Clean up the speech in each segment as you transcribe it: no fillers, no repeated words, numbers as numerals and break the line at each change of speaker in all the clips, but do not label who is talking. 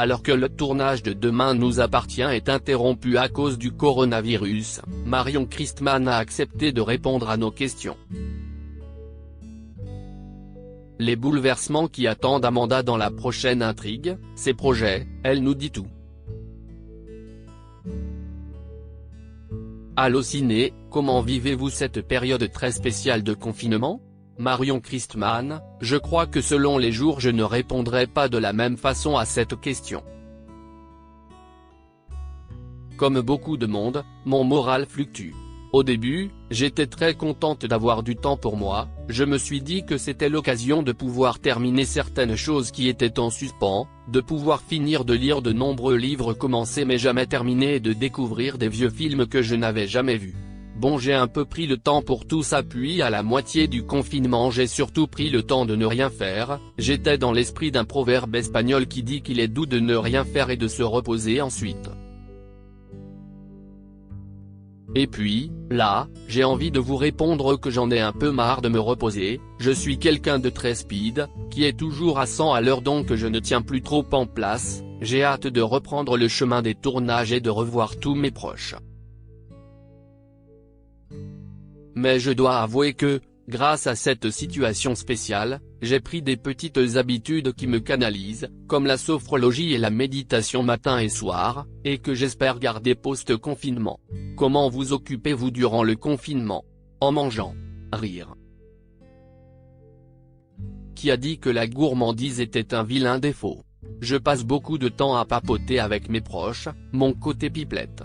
Alors que le tournage de Demain nous appartient est interrompu à cause du coronavirus, Marion Christman a accepté de répondre à nos questions. Les bouleversements qui attendent Amanda dans la prochaine intrigue, ses projets, elle nous dit tout. Allociné, comment vivez-vous cette période très spéciale de confinement ? Marion Christman, je crois que selon les jours je ne répondrai pas de la même façon à cette question. Comme beaucoup de monde, mon moral fluctue. Au début, j'étais très contente d'avoir du temps pour moi, je me suis dit que c'était l'occasion de pouvoir terminer certaines choses qui étaient en suspens, de pouvoir finir de lire de nombreux livres commencés mais jamais terminés et de découvrir des vieux films que je n'avais jamais vus. Bon, j'ai un peu pris le temps pour tout ça, puis à la moitié du confinement j'ai surtout pris le temps de ne rien faire, j'étais dans l'esprit d'un proverbe espagnol qui dit qu'il est doux de ne rien faire et de se reposer ensuite. Et puis, là, j'ai envie de vous répondre que j'en ai un peu marre de me reposer, je suis quelqu'un de très speed, qui est toujours à 100 à l'heure donc je ne tiens plus trop en place, j'ai hâte de reprendre le chemin des tournages et de revoir tous mes proches. Mais je dois avouer que, grâce à cette situation spéciale, j'ai pris des petites habitudes qui me canalisent, comme la sophrologie et la méditation matin et soir, et que j'espère garder post-confinement. Comment vous occupez-vous durant le confinement ? En mangeant. Rire. Qui a dit que la gourmandise était un vilain défaut ? Je passe beaucoup de temps à papoter avec mes proches, mon côté pipelette.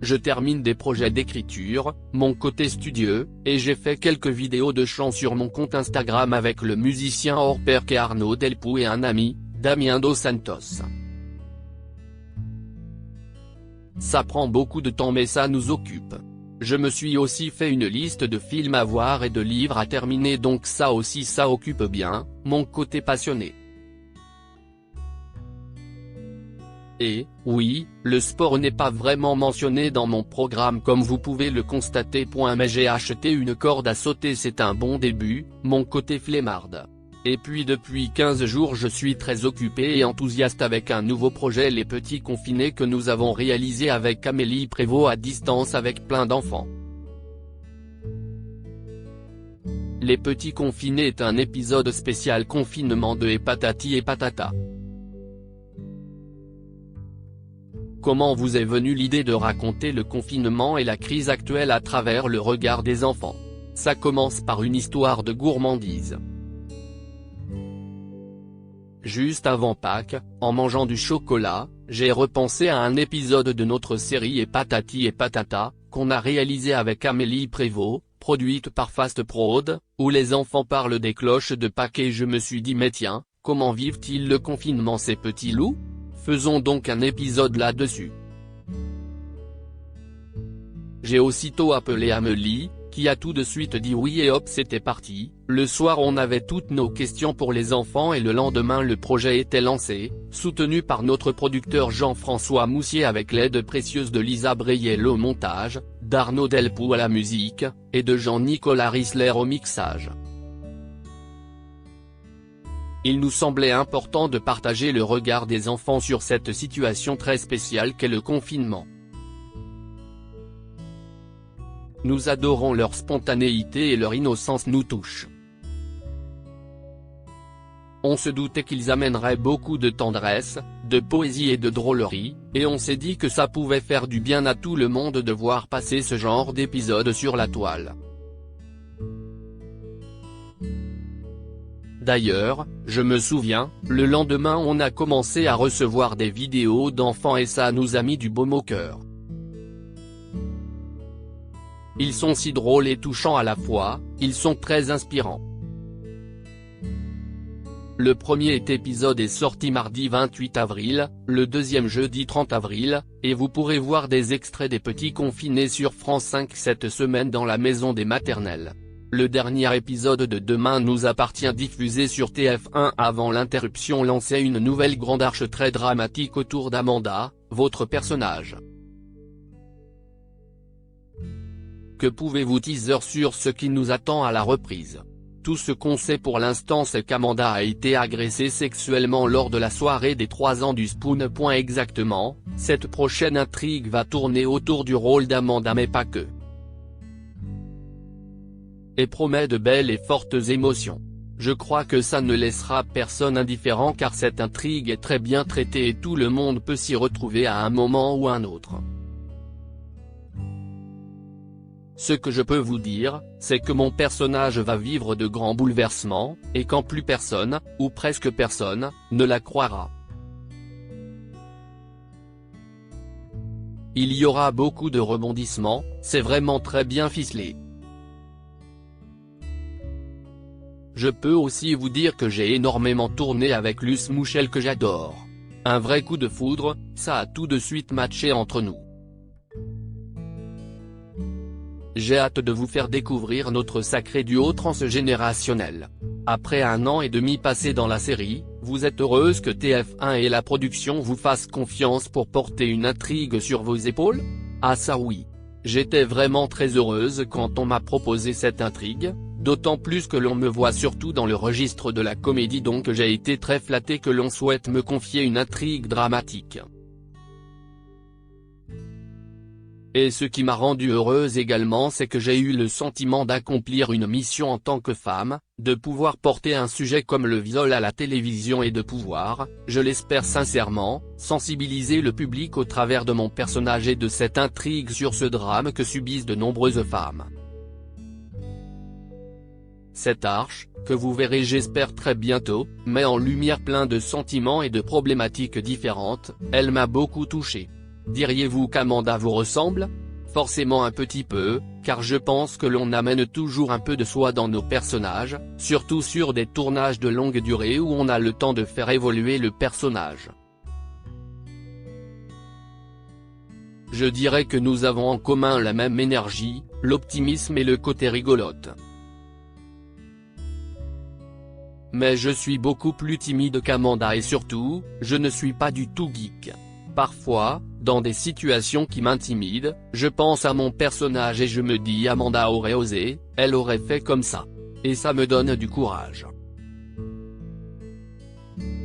Je termine des projets d'écriture, mon côté studieux, et j'ai fait quelques vidéos de chant sur mon compte Instagram avec le musicien hors pair qu'est Arnaud Delpoux et un ami, Damien Dos Santos. Ça prend beaucoup de temps mais ça nous occupe. Je me suis aussi fait une liste de films à voir et de livres à terminer donc ça aussi ça occupe bien, mon côté passionné. Et, oui, le sport n'est pas vraiment mentionné dans mon programme comme vous pouvez le constater. Mais j'ai acheté une corde à sauter, c'est un bon début, mon côté flemmarde. Et puis depuis 15 jours je suis très occupé et enthousiaste avec un nouveau projet Les Petits Confinés que nous avons réalisé avec Amélie Prévost à distance avec plein d'enfants. Les Petits Confinés est un épisode spécial confinement de Et Patati et Patata. Comment vous est venue l'idée de raconter le confinement et la crise actuelle à travers le regard des enfants ? Ça commence par une histoire de gourmandise. Juste avant Pâques, en mangeant du chocolat, j'ai repensé à un épisode de notre série Et Patati et Patata, qu'on a réalisé avec Amélie Prévost, produite par Fast Prod, où les enfants parlent des cloches de Pâques et je me suis dit mais tiens, comment vivent-ils le confinement ces petits loups ? Faisons donc un épisode là-dessus. J'ai aussitôt appelé Amélie, qui a tout de suite dit oui et hop c'était parti. Le soir on avait toutes nos questions pour les enfants et le lendemain le projet était lancé, soutenu par notre producteur Jean-François Moussier avec l'aide précieuse de Lisa Breyel au montage, d'Arnaud Delpoux à la musique, et de Jean-Nicolas Risler au mixage. Il nous semblait important de partager le regard des enfants sur cette situation très spéciale qu'est le confinement. Nous adorons leur spontanéité et leur innocence nous touchent. On se doutait qu'ils amèneraient beaucoup de tendresse, de poésie et de drôlerie, et on s'est dit que ça pouvait faire du bien à tout le monde de voir passer ce genre d'épisode sur la toile. D'ailleurs, je me souviens, le lendemain on a commencé à recevoir des vidéos d'enfants et ça nous a mis du baume au cœur. Ils sont si drôles et touchants à la fois, ils sont très inspirants. Le premier épisode est sorti mardi 28 avril, le deuxième jeudi 30 avril, et vous pourrez voir des extraits des Petits Confinés sur France 5 cette semaine dans la maison des maternelles. Le dernier épisode de Demain nous appartient diffusé sur TF1 avant l'interruption lançait une nouvelle grande arche très dramatique autour d'Amanda, votre personnage. Que pouvez-vous teaser sur ce qui nous attend à la reprise ? Tout ce qu'on sait pour l'instant c'est qu'Amanda a été agressée sexuellement lors de la soirée des 3 ans du Spoon. Exactement, cette prochaine intrigue va tourner autour du rôle d'Amanda mais pas que. Et promet de belles et fortes émotions. Je crois que ça ne laissera personne indifférent car cette intrigue est très bien traitée et tout le monde peut s'y retrouver à un moment ou un autre. Ce que je peux vous dire, c'est que mon personnage va vivre de grands bouleversements, et quand plus personne, ou presque personne, ne la croira. Il y aura beaucoup de rebondissements, c'est vraiment très bien ficelé. Je peux aussi vous dire que j'ai énormément tourné avec Luce Mouchel que j'adore. Un vrai coup de foudre, ça a tout de suite matché entre nous. J'ai hâte de vous faire découvrir notre sacré duo transgénérationnel. Après 1 an et demi passé dans la série, vous êtes heureuse que TF1 et la production vous fassent confiance pour porter une intrigue sur vos épaules? Ah ça oui. J'étais vraiment très heureuse quand on m'a proposé cette intrigue, d'autant plus que l'on me voit surtout dans le registre de la comédie donc j'ai été très flatté que l'on souhaite me confier une intrigue dramatique. Et ce qui m'a rendue heureuse également c'est que j'ai eu le sentiment d'accomplir une mission en tant que femme, de pouvoir porter un sujet comme le viol à la télévision et de pouvoir, je l'espère sincèrement, sensibiliser le public au travers de mon personnage et de cette intrigue sur ce drame que subissent de nombreuses femmes. Cette arche, que vous verrez j'espère très bientôt, met en lumière plein de sentiments et de problématiques différentes, elle m'a beaucoup touché. Diriez-vous qu'Amanda vous ressemble? Forcément un petit peu, car je pense que l'on amène toujours un peu de soi dans nos personnages, surtout sur des tournages de longue durée où on a le temps de faire évoluer le personnage. Je dirais que nous avons en commun la même énergie, l'optimisme et le côté rigolote. Mais je suis beaucoup plus timide qu'Amanda et surtout, je ne suis pas du tout geek. Parfois, dans des situations qui m'intimident, je pense à mon personnage et je me dis Amanda aurait osé, elle aurait fait comme ça. Et ça me donne du courage.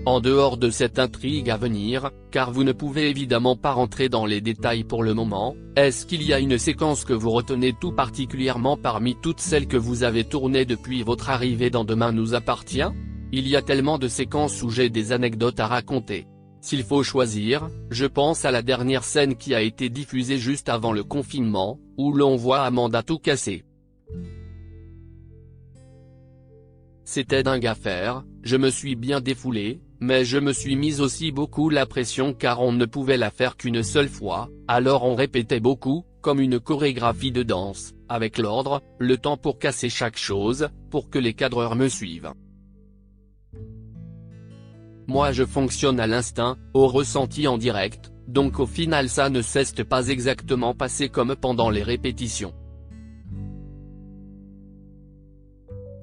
En dehors de cette intrigue à venir, car vous ne pouvez évidemment pas rentrer dans les détails pour le moment, est-ce qu'il y a une séquence que vous retenez tout particulièrement parmi toutes celles que vous avez tournées depuis votre arrivée dans Demain nous appartient? Il y a tellement de séquences où j'ai des anecdotes à raconter. S'il faut choisir, je pense à la dernière scène qui a été diffusée juste avant le confinement, où l'on voit Amanda tout casser. C'était dingue à faire, je me suis bien défoulé, mais je me suis mis aussi beaucoup la pression car on ne pouvait la faire qu'une seule fois, alors on répétait beaucoup, comme une chorégraphie de danse, avec l'ordre, le temps pour casser chaque chose, pour que les cadreurs me suivent. Moi je fonctionne à l'instinct, au ressenti en direct, donc au final ça ne s'est pas exactement passé comme pendant les répétitions.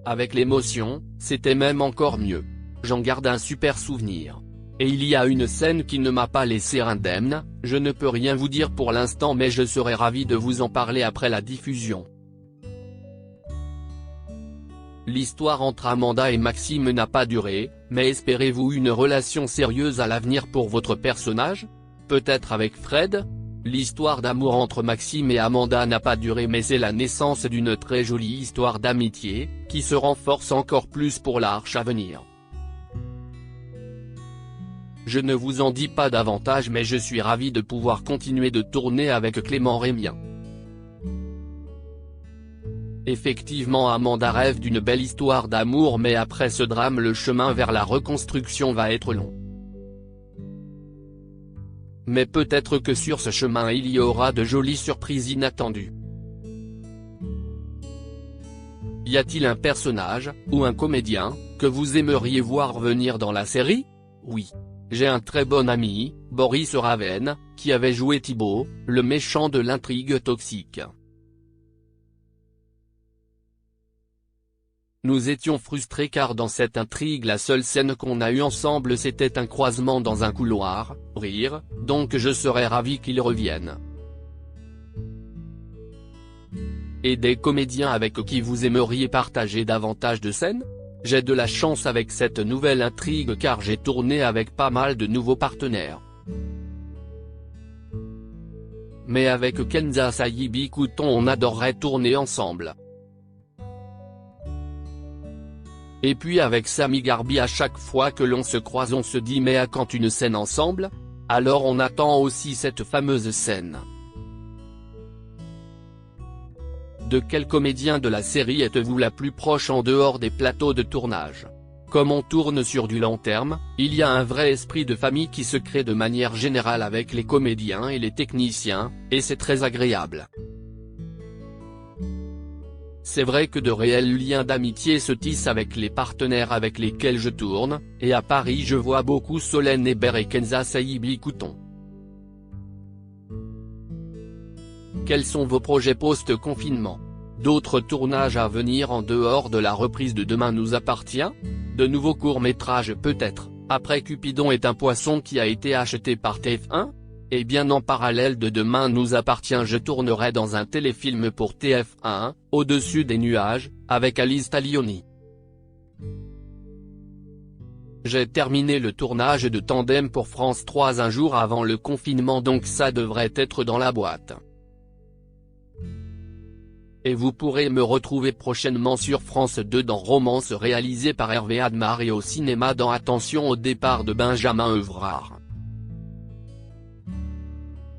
Avec l'émotion, c'était même encore mieux. J'en garde un super souvenir. Et il y a une scène qui ne m'a pas laissé indemne, je ne peux rien vous dire pour l'instant mais je serai ravi de vous en parler après la diffusion. L'histoire entre Amanda et Maxime n'a pas duré, mais espérez-vous une relation sérieuse à l'avenir pour votre personnage? Peut-être avec Fred? L'histoire d'amour entre Maxime et Amanda n'a pas duré mais c'est la naissance d'une très jolie histoire d'amitié, qui se renforce encore plus pour l'arche à venir. Je ne vous en dis pas davantage mais je suis ravi de pouvoir continuer de tourner avec Clément Rémien. Effectivement Amanda rêve d'une belle histoire d'amour mais après ce drame le chemin vers la reconstruction va être long. Mais peut-être que sur ce chemin il y aura de jolies surprises inattendues. Y a-t-il un personnage, ou un comédien, que vous aimeriez voir venir dans la série? Oui. J'ai un très bon ami, Boris Raven, qui avait joué Thibaut, le méchant de l'intrigue toxique. Nous étions frustrés car dans cette intrigue la seule scène qu'on a eue ensemble c'était un croisement dans un couloir, rire, donc je serais ravi qu'il revienne. Et des comédiens avec qui vous aimeriez partager davantage de scènes? J'ai de la chance avec cette nouvelle intrigue car j'ai tourné avec pas mal de nouveaux partenaires. Mais avec Kenza Sayibi Couton on adorerait tourner ensemble. Et puis avec Sami Garbi à chaque fois que l'on se croise on se dit mais à quand une scène ensemble? Alors on attend aussi cette fameuse scène. De quel comédien de la série êtes-vous la plus proche en dehors des plateaux de tournage? Comme on tourne sur du long terme, il y a un vrai esprit de famille qui se crée de manière générale avec les comédiens et les techniciens, et c'est très agréable. C'est vrai que de réels liens d'amitié se tissent avec les partenaires avec lesquels je tourne, et à Paris je vois beaucoup Solène Hébert et Kenza Sayibi Couton. Quels sont vos projets post-confinement? D'autres tournages à venir en dehors de la reprise de Demain nous appartient? De nouveaux courts-métrages peut-être, après Cupidon est un poisson qui a été acheté par TF1? Et bien en parallèle de Demain nous appartient je tournerai dans un téléfilm pour TF1, Au-dessus des nuages, avec Alice Taglioni. J'ai terminé le tournage de Tandem pour France 3 un jour avant le confinement donc ça devrait être dans la boîte. Et vous pourrez me retrouver prochainement sur France 2 dans Romance réalisé par Hervé Admar et au cinéma dans Attention au départ de Benjamin Evrard.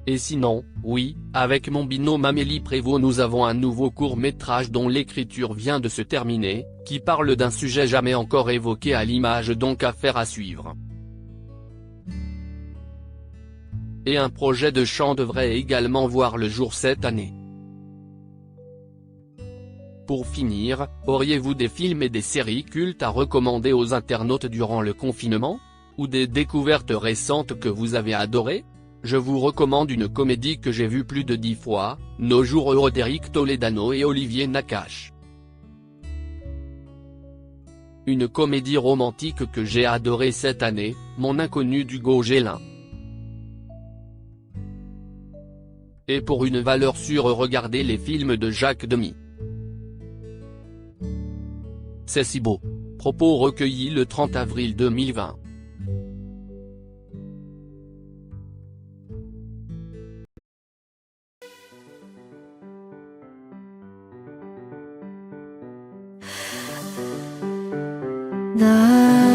Et sinon, oui, avec mon binôme Amélie Prévost nous avons un nouveau court-métrage dont l'écriture vient de se terminer, qui parle d'un sujet jamais encore évoqué à l'image donc affaire à suivre. Et un projet de chant devrait également voir le jour cette année. Pour finir, auriez-vous des films et des séries cultes à recommander aux internautes durant le confinement? Ou des découvertes récentes que vous avez adorées? Je vous recommande une comédie que j'ai vue plus de 10 fois, Nos jours heureux d'Éric Toledano et Olivier Nakache. Une comédie romantique que j'ai adorée cette année, Mon inconnu d'Hugo Gélin. Et pour une valeur sûre regardez les films de Jacques Demy. C'est si beau. Propos recueillis le 30 avril 2020.
나